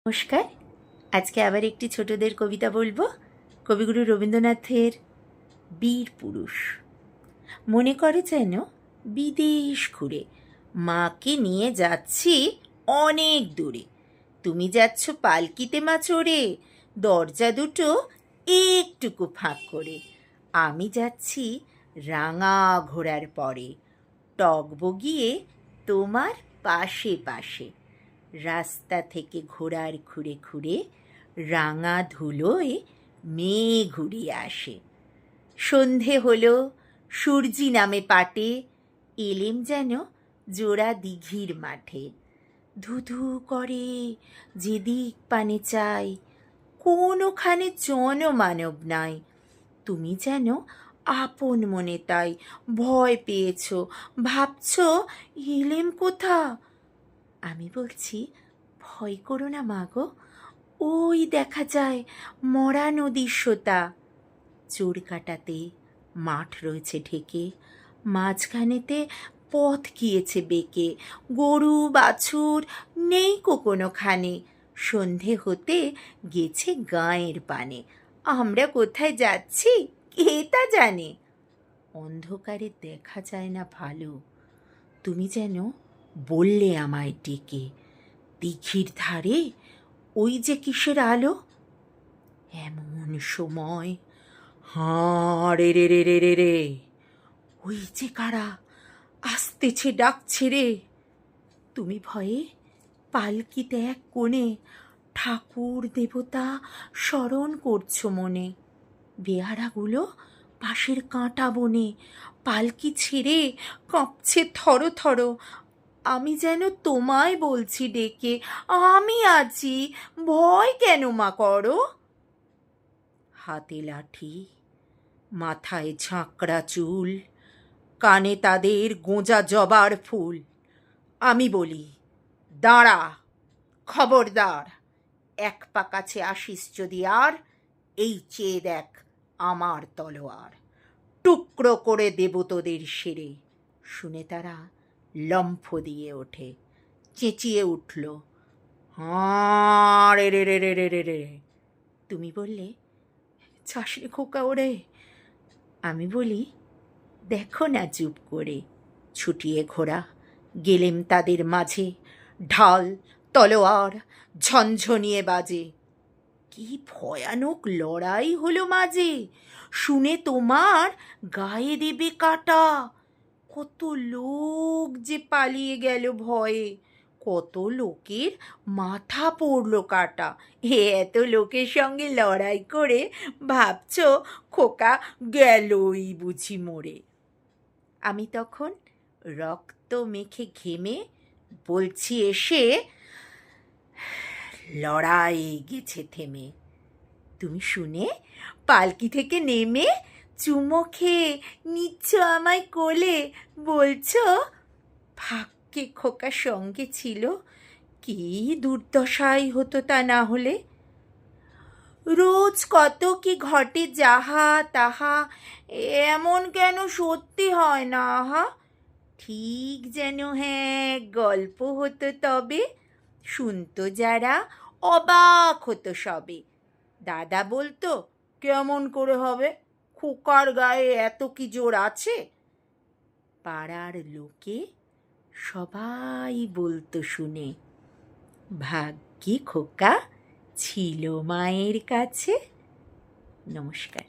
নমস্কার। আজকে আবার একটি ছোটদের কবিতা বলবো। কবিগুরু রবীন্দ্রনাথের বীর পুরুষ। মনে করে যেন বিদেশ ঘুরে মাকে নিয়ে যাচ্ছি অনেক দূরে। তুমি যাচ্ছ পালকিতে মা চড়ে, দরজা দুটো একটুকু ফাঁক করে। আমি যাচ্ছি রাঙা ঘোড়ার পরে, টগবগিয়ে তোমার পাশে পাশে। রাস্তা থেকে ঘোড়ার খুঁড়ে খুঁড়ে রাঙা ধুলোয় মেয়ে ঘুরিয়ে আসে। সন্ধে হলো, সূর্যি নামে পাটে, এলেম যেন জোড়া দিঘির মাঠে। ধুধু করে যেদিক পানে চাই, কোনোখানে জনমানব নাই। তুমি যেন আপন মনে তাই ভয় পেয়েছ, ভাবছ এলেম কোথা। আমি বলছি, ভয় করো না মা গো, ওই দেখা যায় মরা নদীর সোতা। চোর কাটাতে মাঠ রয়েছে ঢেকে, মাঝখানেতে পথ গিয়েছে বেঁকে। গরু বাছুর নেই কোনোখানে, সন্ধে হতে গেছে গাঁয়ের পানে। আমরা কোথায় যাচ্ছি কে তা জানে। অন্ধকারে দেখা যায় না ভালো, তুমি যেন বললে আমায় ডেকে। দিঘির ধারে ওই যে কিসের আলো। এমন সময় হাঁ রে রে রে রে রে রে, ওই যে কারা আসতেছে ডাকছে রে। তুমি ভয়ে পালকিতে এক কোণে ঠাকুর দেবতা স্মরণ করছো মনে। বেয়ারাগুলো পাশের কাঁটা বনে পালকি ছেড়ে কাঁপছে থর থর। আমি যেন তোমায় বলছি ডেকে, আমি আছি, ভয় কেন মা করো। হাতে লাঠি, মাথায় ঝাঁকড়া চুল, কানে তাদের গোঁজা জবার ফুল। আমি বলি, দাঁড়া, খবরদার, এক পা কাছে আসিস যদি আর, এই চেয়ে দেখ আমার তলোয়ার। টুকরো করে দেব তোদের সেরে। শুনে তারা লম্ফ দিয়ে ওঠে, চেঁচিয়ে উঠল, হাঁ রে রে রে রে রে রে রে। তুমি বললে, চাস রে খোকা ওরে। আমি বলি, দেখো না চুপ করে। ছুটিয়ে ঘোড়া গেলেম তাদের মাঝে, ঢাল তলোয়ার ঝনঝনিয়ে বাজে। কি ভয়ানক লড়াই হলো মাঝে, শুনে তোমার গায়ে দেবে কাটা। কত লোক যে পালিয়ে গেল ভয়ে, কত লোকের মাথা পড়লো কাটা। এত লোকের সঙ্গে লড়াই করে ভাবছ খোকা গেলই বুঝি মরে। আমি তখন রক্ত মেখে ঘেমে বলছি এসে, লড়াই গেছে থেমে। তুমি শুনে পালকি থেকে নেমে চুমো খেয়ে নিচ্ছ আমায় কোলে, বলছো ভাগ্যে খোকা সঙ্গে ছিল, কি দুর্দশাই হতো তা না হলে। রোজ কত কি ঘটে যাহা তাহা, এমন কেন সত্যি হয় না আহা। ঠিক যেন হ্যাঁ গল্প হতো তবে, শুনতো যারা অবাক হতো সবে। দাদা বলতো, কেমন করে হবে, খোকার গায়ে এত কি জোর আছে। পাড়ার লোকে সবাই বলতো শুনে, ভাগ্যে খোকা ছিল মায়ের কাছে। নমস্কার।